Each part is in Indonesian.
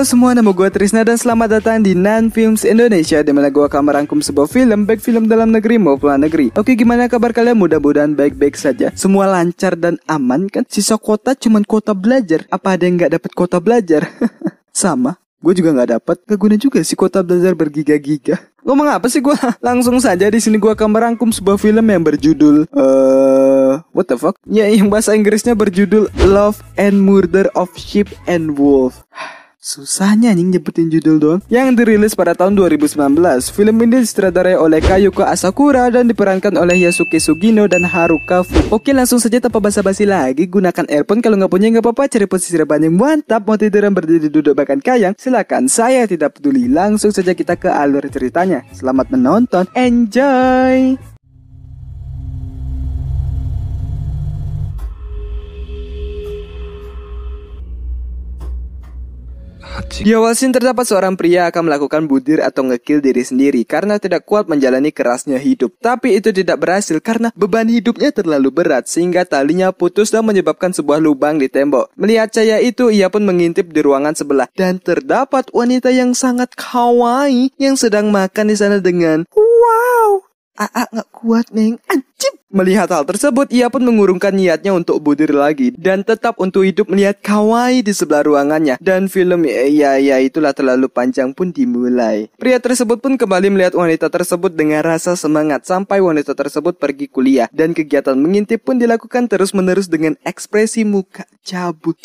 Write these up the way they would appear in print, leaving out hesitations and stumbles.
Halo semua, nama gue Trisna dan selamat datang di Nan Films Indonesia, di mana gue akan merangkum sebuah film, baik film dalam negeri maupun luar negeri. Oke, gimana kabar kalian? Mudah-mudahan baik-baik saja. Semua lancar dan aman kan? Sisa kuota cuman kuota belajar. Apa ada yang nggak dapat kuota belajar? Sama. Gue juga nggak dapat. Gak guna juga sih kuota belajar bergiga-giga. Ngomong apa sih gue? Langsung saja di sini gue akan merangkum sebuah film yang berjudul what the fuck? Ya, yang bahasa Inggrisnya berjudul Love and Murder of Sheep and Wolf. Susahnya anjing nyebutin judul doang. Yang dirilis pada tahun 2019. Film ini disutradarai oleh Kayuko Asakura dan diperankan oleh Yasuke Sugino dan Haruka Fu. Oke, langsung saja tanpa basa-basi lagi. Gunakan earphone, kalau nggak punya nggak apa-apa. Cari posisi rebahan yang mantap. Mau tiduran berdiri duduk bahkan kayang, silakan. Saya tidak peduli. Langsung saja kita ke alur ceritanya. Selamat menonton. Enjoy. Di awal scene terdapat seorang pria akan melakukan budir atau ngekill diri sendiri karena tidak kuat menjalani kerasnya hidup. Tapi itu tidak berhasil karena beban hidupnya terlalu berat sehingga talinya putus dan menyebabkan sebuah lubang di tembok. Melihat cahaya itu, ia pun mengintip di ruangan sebelah dan terdapat wanita yang sangat kawaii yang sedang makan di sana dengan wow. Nggak kuat neng, anjing. Melihat hal tersebut, ia pun mengurungkan niatnya untuk budir lagi dan tetap untuk hidup melihat kawaii di sebelah ruangannya. Dan film itulah terlalu panjang pun dimulai. Pria tersebut pun kembali melihat wanita tersebut dengan rasa semangat sampai wanita tersebut pergi kuliah. Dan kegiatan mengintip pun dilakukan terus-menerus dengan ekspresi muka cabut.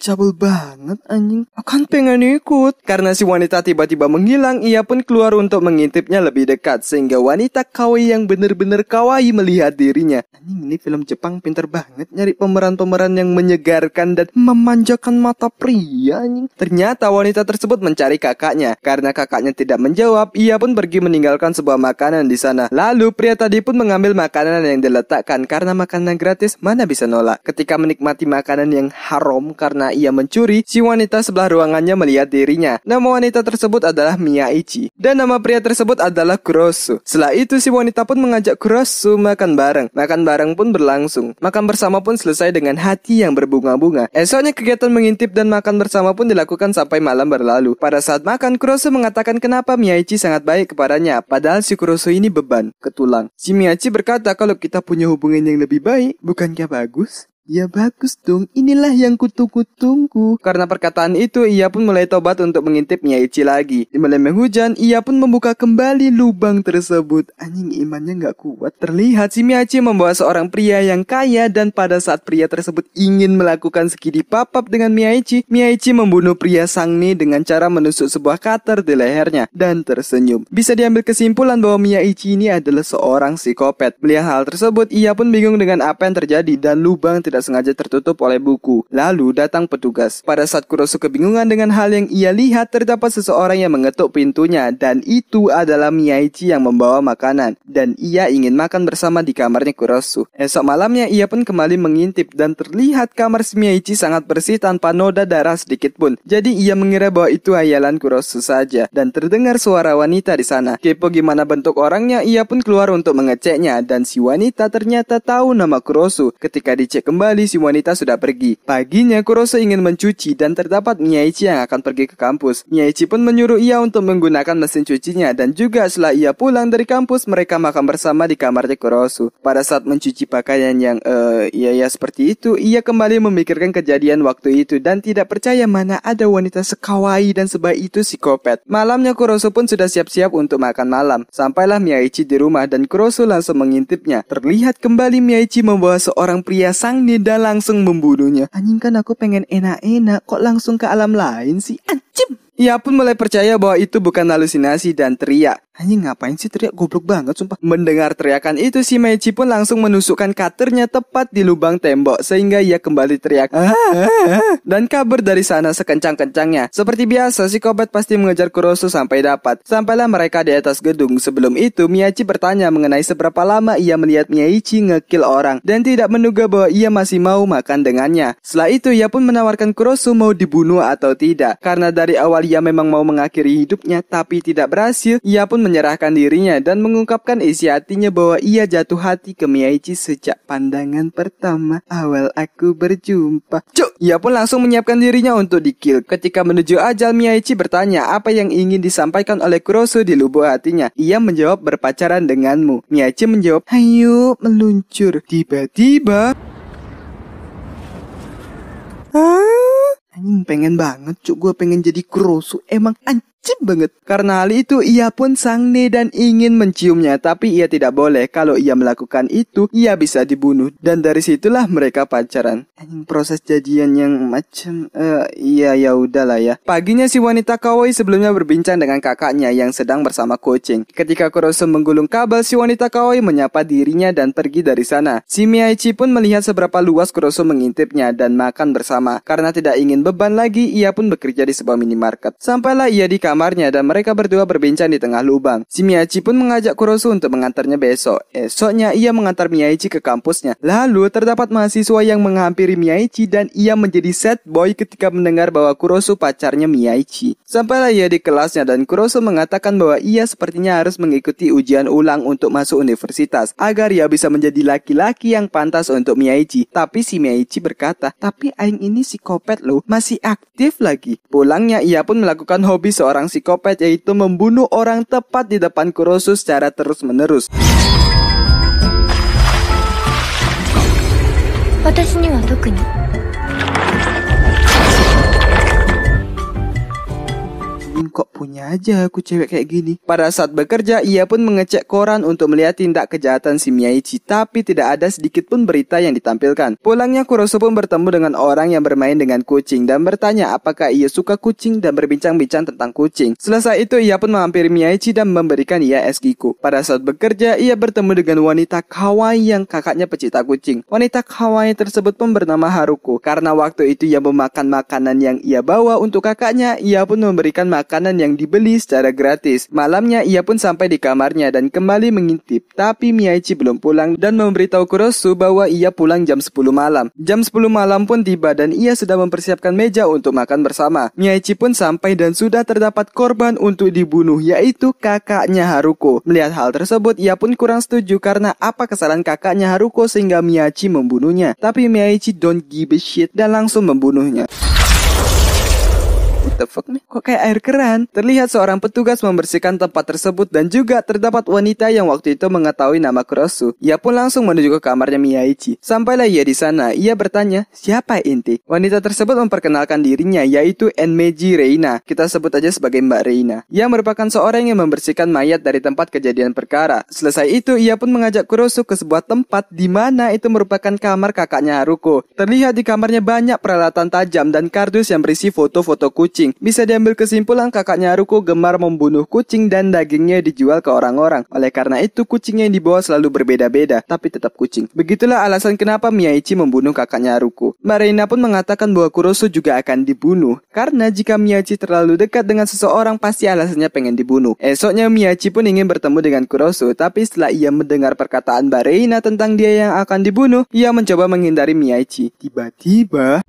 Cabul banget anjing. Akan pengen ikut. Karena si wanita tiba-tiba menghilang, ia pun keluar untuk mengintipnya lebih dekat. Sehingga wanita kawaii yang benar-benar kawaii melihat dirinya. Anjing, ini film Jepang pinter banget nyari pemeran-pemeran yang menyegarkan dan memanjakan mata pria anjing. Ternyata wanita tersebut mencari kakaknya. Karena kakaknya tidak menjawab, ia pun pergi meninggalkan sebuah makanan di sana. Lalu pria tadi pun mengambil makanan yang diletakkan. Karena makanan gratis, mana bisa nolak. Ketika menikmati makanan yang haram karena ia mencuri, si wanita sebelah ruangannya melihat dirinya. Nama wanita tersebut adalah Miyaichi dan nama pria tersebut adalah Kurosu. Setelah itu si wanita pun mengajak Kurosu makan bareng. Makan bareng pun berlangsung. Makan bersama pun selesai dengan hati yang berbunga-bunga. Esoknya kegiatan mengintip dan makan bersama pun dilakukan sampai malam berlalu. Pada saat makan, Kurosu mengatakan kenapa Miyaichi sangat baik kepadanya, padahal si Kurosu ini beban ke tulang. Si Miyaichi berkata kalau kita punya hubungan yang lebih baik, bukankah bagus? Ya bagus dong, inilah yang kutunggu-tunggu. Karena perkataan itu, ia pun mulai tobat untuk mengintip Miyaichi lagi. Di malam yang hujan, ia pun membuka kembali lubang tersebut. Anjing, imannya gak kuat. Terlihat si Miyaichi membawa seorang pria yang kaya. Dan pada saat pria tersebut ingin melakukan skidi papap dengan Miyaichi, Miyaichi membunuh pria Sangni dengan cara menusuk sebuah cutter di lehernya dan tersenyum. Bisa diambil kesimpulan bahwa Miyaichi ini adalah seorang psikopat. Melihat hal tersebut, ia pun bingung dengan apa yang terjadi dan lubang tidak sengaja tertutup oleh buku. Lalu datang petugas. Pada saat Kurosu kebingungan dengan hal yang ia lihat, terdapat seseorang yang mengetuk pintunya dan itu adalah Miyaichi yang membawa makanan dan ia ingin makan bersama di kamarnya Kurosu. Esok malamnya ia pun kembali mengintip dan terlihat kamar Miyaichi sangat bersih tanpa noda darah sedikit pun. Jadi ia mengira bahwa itu hayalan Kurosu saja dan terdengar suara wanita di sana. Kepo gimana bentuk orangnya, ia pun keluar untuk mengeceknya dan si wanita ternyata tahu nama Kurosu. Ketika dicek kembali, si wanita sudah pergi. Paginya Kurosu ingin mencuci dan terdapat Miyaichi yang akan pergi ke kampus. Miyaichi pun menyuruh ia untuk menggunakan mesin cucinya dan juga setelah ia pulang dari kampus, mereka makan bersama di kamarnya Kurosu. Pada saat mencuci pakaian yang seperti itu, ia kembali memikirkan kejadian waktu itu dan tidak percaya mana ada wanita sekawaii dan sebaik itu psikopat. Malamnya Kurosu pun sudah siap-siap untuk makan malam. Sampailah Miyaichi di rumah dan Kurosu langsung mengintipnya. Terlihat kembali Miyaichi membawa seorang pria Sangni dan langsung membunuhnya. Anjing, kan aku pengen enak-enak, kok langsung ke alam lain sih? Anjing. Ia pun mulai percaya bahwa itu bukan halusinasi dan teriak. Anjing, ngapain sih teriak, goblok banget sumpah. Mendengar teriakan itu, si Miyaichi pun langsung menusukkan cutternya tepat di lubang tembok sehingga ia kembali teriak dan kabur dari sana sekencang-kencangnya. Seperti biasa, psikopat pasti mengejar Kurosu sampai dapat. Sampailah mereka di atas gedung. Sebelum itu, Miyaichi bertanya mengenai seberapa lama ia melihat Miyaichi ngekill orang dan tidak menduga bahwa ia masih mau makan dengannya. Setelah itu, ia pun menawarkan Kurosu mau dibunuh atau tidak. Karena dari awal ia memang mau mengakhiri hidupnya tapi tidak berhasil, ia pun menyerahkan dirinya dan mengungkapkan isi hatinya bahwa ia jatuh hati ke Miyaichi sejak pandangan pertama awal aku berjumpa. Cuk, ia pun langsung menyiapkan dirinya untuk di-kill. Ketika menuju ajal, Miyaichi bertanya apa yang ingin disampaikan oleh Kurosu di lubuk hatinya. Ia menjawab berpacaran denganmu. Miyaichi menjawab, ayo meluncur. Tiba-tiba anjing pengen banget cuk, gue pengen jadi Kurosu. Emang anjing banget. Karena hal itu ia pun sangne dan ingin menciumnya, tapi ia tidak boleh. Kalau ia melakukan itu, ia bisa dibunuh. Dan dari situlah mereka pacaran. Anjing, proses jadian yang macam iya ya udahlah ya. Paginya si wanita kawaii sebelumnya berbincang dengan kakaknya yang sedang bersama kucing. Ketika Kurosu menggulung kabel, si wanita kawaii menyapa dirinya dan pergi dari sana. Si Miyaichi pun melihat seberapa luas Kurosu mengintipnya dan makan bersama. Karena tidak ingin beban lagi, ia pun bekerja di sebuah minimarket. Sampailah ia di kamarnya dan mereka berdua berbincang di tengah lubang. Si Miyaichi pun mengajak Kurosu untuk mengantarnya besok. Esoknya ia mengantar Miyaichi ke kampusnya. Lalu terdapat mahasiswa yang menghampiri Miyaichi dan ia menjadi sad boy ketika mendengar bahwa Kurosu pacarnya Miyaichi. Sampailah ia di kelasnya dan Kurosu mengatakan bahwa ia sepertinya harus mengikuti ujian ulang untuk masuk universitas agar ia bisa menjadi laki-laki yang pantas untuk Miyaichi. Tapi si Miyaichi berkata, tapi aing ini psikopat loh, masih aktif lagi. Pulangnya ia pun melakukan hobi seorang psikopat, yaitu membunuh orang tepat di depan Kurosu secara terus-menerus. Kok punya aja aku cewek kayak gini. Pada saat bekerja, ia pun mengecek koran untuk melihat tindak kejahatan si Miyaichi, tapi tidak ada sedikit pun berita yang ditampilkan. Pulangnya Kurosu pun bertemu dengan orang yang bermain dengan kucing dan bertanya apakah ia suka kucing dan berbincang-bincang tentang kucing. Selesai itu ia pun menghampiri Miyaichi dan memberikan ia es giku. Pada saat bekerja, ia bertemu dengan wanita kawaii yang kakaknya pecinta kucing. Wanita kawaii tersebut pun bernama Haruko. Karena waktu itu ia memakan makanan yang ia bawa untuk kakaknya, ia pun memberikan makanan yang dibeli secara gratis. Malamnya ia pun sampai di kamarnya dan kembali mengintip. Tapi Miyaichi belum pulang dan memberitahu Kurosu bahwa ia pulang jam 10 malam. Jam 10 malam pun tiba dan ia sudah mempersiapkan meja untuk makan bersama. Miyaichi pun sampai dan sudah terdapat korban untuk dibunuh, yaitu kakaknya Haruko. Melihat hal tersebut, ia pun kurang setuju karena apa kesalahan kakaknya Haruko sehingga Miyaichi membunuhnya. Tapi Miyaichi don't give a shit dan langsung membunuhnya. What the fuck nih? Kok kayak air keran? Terlihat seorang petugas membersihkan tempat tersebut dan juga terdapat wanita yang waktu itu mengetahui nama Kurosu. Ia pun langsung menuju ke kamarnya Miyaichi. Sampailah ia di sana, ia bertanya, siapa inti? Wanita tersebut memperkenalkan dirinya, yaitu Enmeji Reina. Kita sebut aja sebagai Mbak Reina. Ia merupakan seorang yang membersihkan mayat dari tempat kejadian perkara. Selesai itu, ia pun mengajak Kurosu ke sebuah tempat di mana itu merupakan kamar kakaknya Haruko. Terlihat di kamarnya banyak peralatan tajam dan kardus yang berisi foto-foto kucing. Bisa diambil kesimpulan kakaknya Haruko gemar membunuh kucing dan dagingnya dijual ke orang-orang. Oleh karena itu kucingnya yang dibawa selalu berbeda-beda, tapi tetap kucing. Begitulah alasan kenapa Miyaichi membunuh kakaknya Haruko. Mbak Reina pun mengatakan bahwa Kurosu juga akan dibunuh, karena jika Miyaichi terlalu dekat dengan seseorang pasti alasannya pengen dibunuh. Esoknya Miyaichi pun ingin bertemu dengan Kurosu, tapi setelah ia mendengar perkataan Mbak Reina tentang dia yang akan dibunuh, ia mencoba menghindari Miyaichi. Tiba-tiba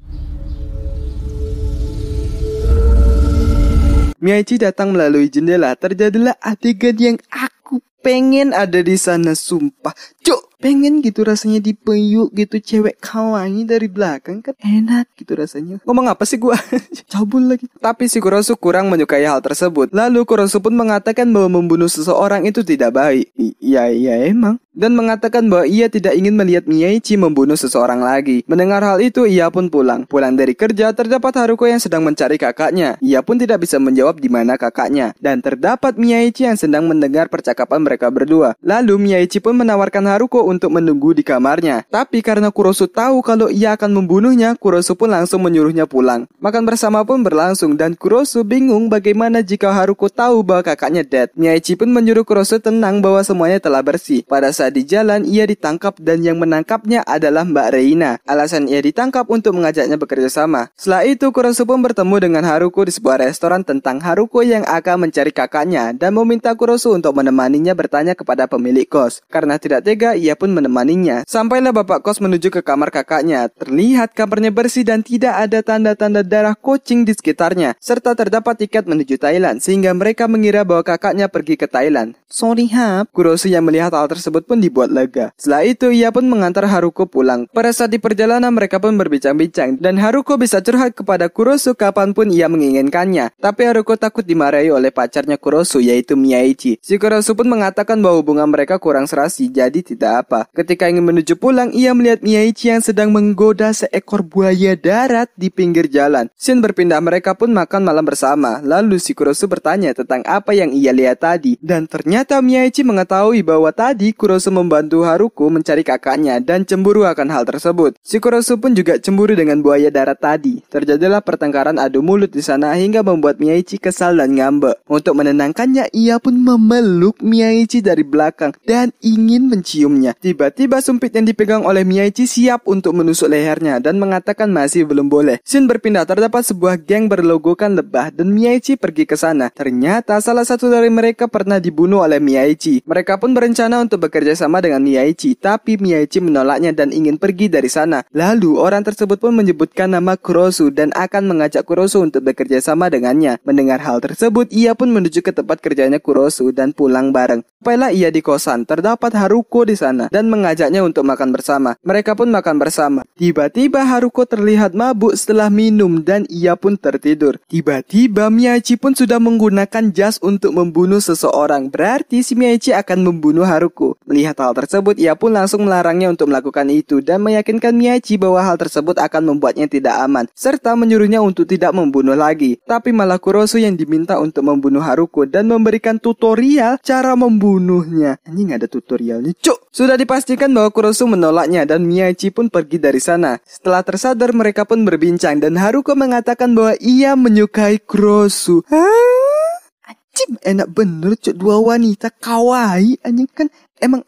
Miyaichi datang melalui jendela. Terjadilah adegan yang aku pengen ada di sana, sumpah. Cuk, pengen gitu rasanya dipeyuk gitu cewek kawaii dari belakang, kan enak gitu rasanya. Ngomong apa sih gua? Cabul lagi. Tapi si Kurosu kurang menyukai hal tersebut. Lalu Kurosu pun mengatakan bahwa membunuh seseorang itu tidak baik. Iya emang. Dan mengatakan bahwa ia tidak ingin melihat Miyaichi membunuh seseorang lagi. Mendengar hal itu, ia pun pulang. Pulang dari kerja, terdapat Haruko yang sedang mencari kakaknya. Ia pun tidak bisa menjawab di mana kakaknya. Dan terdapat Miyaichi yang sedang mendengar percakapan mereka berdua. Lalu Miyaichi pun menawarkan Haruko untuk menunggu di kamarnya. Tapi karena Kurosu tahu kalau ia akan membunuhnya, Kurosu pun langsung menyuruhnya pulang. Makan bersama pun berlangsung dan Kurosu bingung bagaimana jika Haruko tahu bahwa kakaknya dead. Miyaichi pun menyuruh Kurosu tenang bahwa semuanya telah bersih. Pada saat di jalan, ia ditangkap dan yang menangkapnya adalah Mbak Reina. Alasan ia ditangkap untuk mengajaknya bekerja sama. Setelah itu, Kurosu pun bertemu dengan Haruko di sebuah restoran tentang Haruko yang akan mencari kakaknya dan meminta Kurosu untuk menemaninya bertanya kepada pemilik kos. Karena tidak tega, ia pun pun menemaninya. Sampailah bapak kos menuju ke kamar kakaknya. Terlihat kamarnya bersih dan tidak ada tanda-tanda darah kucing di sekitarnya, serta terdapat tiket menuju Thailand, sehingga mereka mengira bahwa kakaknya pergi ke Thailand. Sorry hap. Kurosu yang melihat hal tersebut pun dibuat lega. Setelah itu ia pun mengantar Haruko pulang. Pada saat di perjalanan mereka pun berbincang-bincang, dan Haruko bisa curhat kepada Kurosu kapanpun ia menginginkannya. Tapi Haruko takut dimarahi oleh pacarnya Kurosu, yaitu Miyaichi. Si Kurosu pun mengatakan bahwa hubungan mereka kurang serasi, jadi tidak apa. Ketika ingin menuju pulang, ia melihat Miyaichi yang sedang menggoda seekor buaya darat di pinggir jalan. Scene berpindah, mereka pun makan malam bersama. Lalu si Kurosu bertanya tentang apa yang ia lihat tadi, dan ternyata Miyaichi mengetahui bahwa tadi Kurosu membantu Haruko mencari kakaknya dan cemburu akan hal tersebut. Si Kurosu pun juga cemburu dengan buaya darat tadi. Terjadilah pertengkaran adu mulut di sana hingga membuat Miyaichi kesal dan ngambek. Untuk menenangkannya, ia pun memeluk Miyaichi dari belakang dan ingin menciumnya. Tiba-tiba sumpit yang dipegang oleh Miyaichi siap untuk menusuk lehernya dan mengatakan masih belum boleh. Scene berpindah, terdapat sebuah geng berlogokan lebah dan Miyaichi pergi ke sana. Ternyata salah satu dari mereka pernah dibunuh oleh Miyaichi. Mereka pun berencana untuk bekerja sama dengan Miyaichi, tapi Miyaichi menolaknya dan ingin pergi dari sana. Lalu orang tersebut pun menyebutkan nama Kurosu dan akan mengajak Kurosu untuk bekerja sama dengannya. Mendengar hal tersebut, ia pun menuju ke tempat kerjanya Kurosu dan pulang bareng. Sampailah ia di kosan, terdapat Haruko di sana dan mengajaknya untuk makan bersama. Mereka pun makan bersama. Tiba-tiba Haruko terlihat mabuk setelah minum dan ia pun tertidur. Tiba-tiba Miyaichi pun sudah menggunakan jas untuk membunuh seseorang. Berarti si Miyaichi akan membunuh Haruko. Melihat hal tersebut, ia pun langsung melarangnya untuk melakukan itu dan meyakinkan Miyaichi bahwa hal tersebut akan membuatnya tidak aman, serta menyuruhnya untuk tidak membunuh lagi. Tapi malah Kurosu yang diminta untuk membunuh Haruko dan memberikan tutorial cara membunuhnya. Anjing, ada tutorialnya, cuk. Sudah dipastikan bahwa Kurosu menolaknya dan Miyaichi pun pergi dari sana. Setelah tersadar, mereka pun berbincang dan Haruko mengatakan bahwa ia menyukai Kurosu. Anjing, enak bener cuk, dua wanita kawaii. Anjing kan emang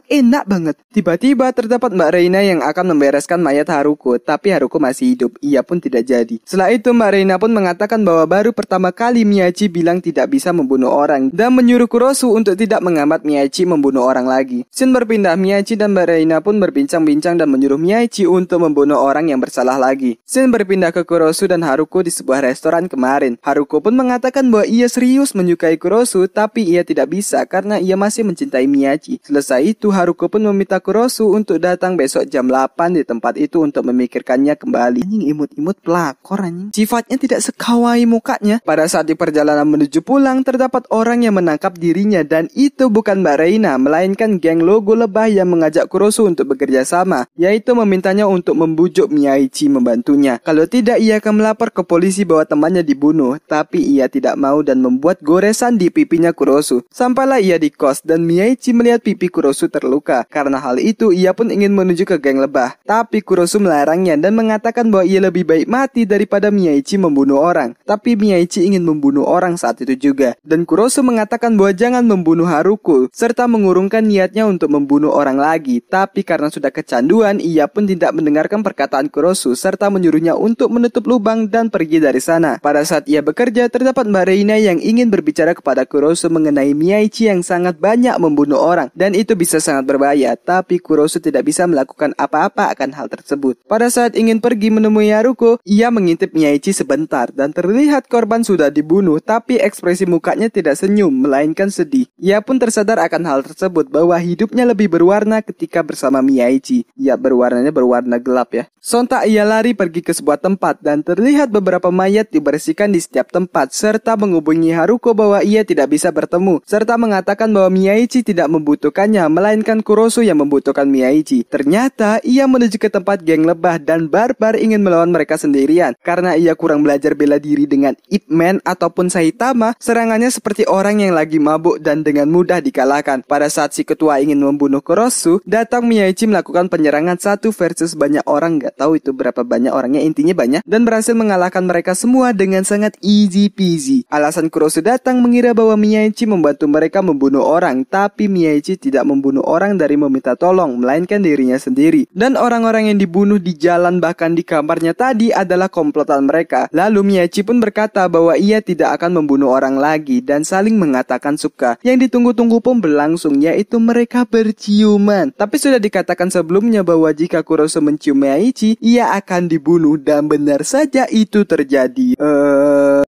enak banget. Tiba-tiba terdapat Mbak Reina yang akan membereskan mayat Haruko, tapi Haruko masih hidup. Ia pun tidak jadi. Setelah itu Mbak Reina pun mengatakan bahwa baru pertama kali Miyaichi bilang tidak bisa membunuh orang dan menyuruh Kurosu untuk tidak mengambat Miyaichi membunuh orang lagi. Scene berpindah, Miyaichi dan Mbak Reina pun berbincang-bincang dan menyuruh Miyaichi untuk membunuh orang yang bersalah lagi. Scene berpindah ke Kurosu dan Haruko di sebuah restoran kemarin. Haruko pun mengatakan bahwa ia serius menyukai Kurosu, tapi ia tidak bisa karena ia masih mencintai Miyaichi. Selesai itu, Haruko pun meminta Kurosu untuk datang besok jam 8 di tempat itu untuk memikirkannya kembali. Anjing, imut-imut pelakor anjing. Sifatnya tidak sekawaii mukanya. Pada saat di perjalanan menuju pulang, terdapat orang yang menangkap dirinya dan itu bukan Mbak Reina, melainkan geng logo lebah yang mengajak Kurosu untuk bekerja sama, yaitu memintanya untuk membujuk Miyaichi membantunya. Kalau tidak, ia akan melapor ke polisi bahwa temannya dibunuh, tapi ia tidak mau dan membuat goresan di pipinya Kurosu. Sampailah ia di kos dan Miyaichi melihat pipi Kurosu terluka. Karena hal itu, ia pun ingin menuju ke geng lebah. Tapi Kurosu melarangnya dan mengatakan bahwa ia lebih baik mati daripada Miyaichi membunuh orang. Tapi Miyaichi ingin membunuh orang saat itu juga. Dan Kurosu mengatakan bahwa jangan membunuh Haruko, serta mengurungkan niatnya untuk membunuh orang lagi. Tapi karena sudah kecanduan, ia pun tidak mendengarkan perkataan Kurosu, serta menyuruhnya untuk menutup lubang dan pergi dari sana. Pada saat ia bekerja, terdapat Mbak Reina yang ingin berbicara kepada Kurosu mengenai Miyaichi yang sangat banyak membunuh orang. Dan itu bisa sangat berbahaya, tapi Kurosu tidak bisa melakukan apa-apa akan hal tersebut. Pada saat ingin pergi menemui Haruko, ia mengintip Miyaichi sebentar dan terlihat korban sudah dibunuh, tapi ekspresi mukanya tidak senyum, melainkan sedih. Ia pun tersadar akan hal tersebut bahwa hidupnya lebih berwarna ketika bersama Miyaichi. Ya, berwarna gelap ya. Sontak ia lari pergi ke sebuah tempat dan terlihat beberapa mayat dibersihkan di setiap tempat, serta menghubungi Haruko bahwa ia tidak bisa bertemu, serta mengatakan bahwa Miyaichi tidak membutuhkannya, melainkan Kurosu yang membutuhkan Miyaichi. Ternyata ia menuju ke tempat geng lebah dan barbar ingin melawan mereka sendirian. Karena ia kurang belajar bela diri dengan Ip Man ataupun Saitama, serangannya seperti orang yang lagi mabuk dan dengan mudah dikalahkan. Pada saat si ketua ingin membunuh Kurosu, datang Miyaichi melakukan penyerangan 1 versus banyak orang tahu itu berapa banyak orangnya, intinya banyak, dan berhasil mengalahkan mereka semua dengan sangat easy peasy. Alasan Kurosu datang mengira bahwa Miyaichi membantu mereka membunuh orang, tapi Miyaichi tidak membunuh orang dari meminta tolong, melainkan dirinya sendiri. Dan orang-orang yang dibunuh di jalan bahkan di kamarnya tadi adalah komplotan mereka. Lalu Miyaichi pun berkata bahwa ia tidak akan membunuh orang lagi dan saling mengatakan suka. Yang ditunggu-tunggu pun berlangsung, yaitu mereka berciuman. Tapi sudah dikatakan sebelumnya bahwa jika Kurosu mencium Miyaichi, ia akan dibunuh, dan benar saja itu terjadi.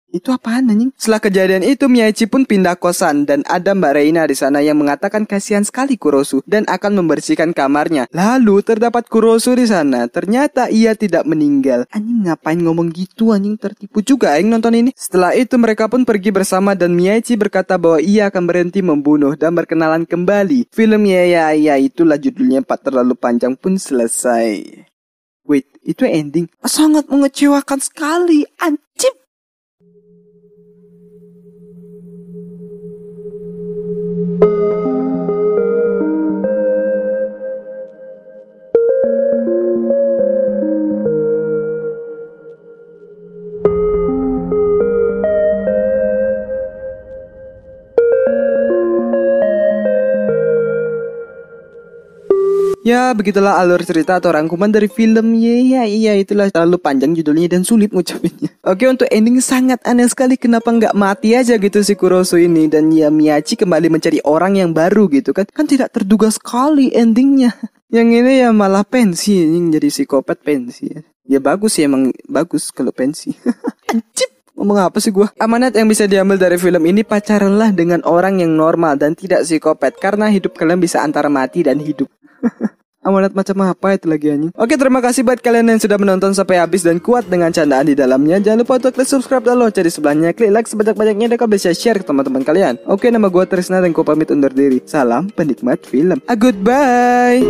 Itu apaan anjing? Setelah kejadian itu, Miyaichi pun pindah kosan dan ada Mbak Reina di sana yang mengatakan kasihan sekali Kurosu dan akan membersihkan kamarnya. Lalu terdapat Kurosu di sana. Ternyata ia tidak meninggal. Anjing ngapain ngomong gitu anjing, tertipu juga yang nonton ini. Setelah itu mereka pun pergi bersama dan Miyaichi berkata bahwa ia akan berhenti membunuh dan berkenalan kembali. Film ya itulah judulnya, 4 terlalu panjang pun selesai. Wait, itu ending? Sangat mengecewakan sekali, anjing. Ya, begitulah alur cerita atau rangkuman dari film. Iya, itulah terlalu panjang judulnya dan sulit ngucapinnya. Oke, untuk ending sangat aneh sekali. Kenapa nggak mati aja gitu si Kurosu ini? Dan ya Miyaichi kembali mencari orang yang baru gitu kan. Kan tidak terduga sekali endingnya. Yang ini ya malah pensi, yang jadi psikopat pensi. Ya bagus sih, emang bagus kalau pensi. Anjir. Ngomong apa sih gua? Amanat yang bisa diambil dari film ini, pacaranlah dengan orang yang normal dan tidak psikopat. Karena hidup kalian bisa antara mati dan hidup. Amanat macam apa itu lagi anjing? Oke, terima kasih buat kalian yang sudah menonton sampai habis dan kuat dengan candaan di dalamnya. Jangan lupa untuk klik subscribe dan lonceng di sebelahnya. Klik like sebanyak-banyaknya dan kalian bisa share ke teman-teman kalian. Oke, nama gua Trisna dan gua pamit undur diri. Salam penikmat film. Goodbye.